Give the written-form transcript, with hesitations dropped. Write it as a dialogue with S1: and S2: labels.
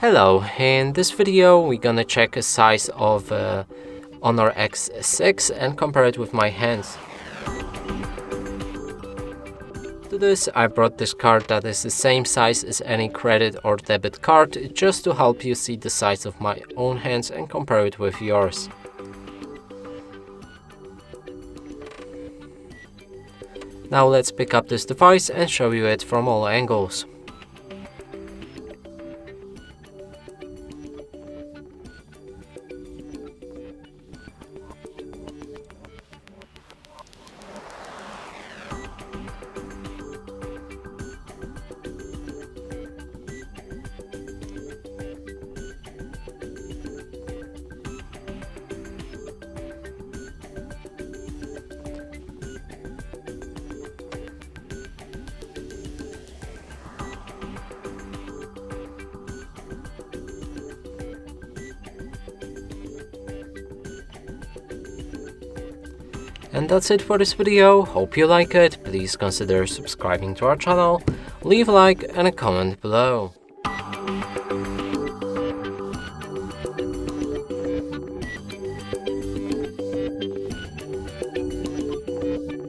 S1: Hello, in this video we're gonna check the size of Honor X6 and compare it with my hands. To this I brought this card that is the same size as any credit or debit card, just to help you see the size of my own hands and compare it with yours. Now let's pick up this device and show you it from all angles. And that's it for this video. Hope you like it. Please consider subscribing to our channel, leave a like and a comment below.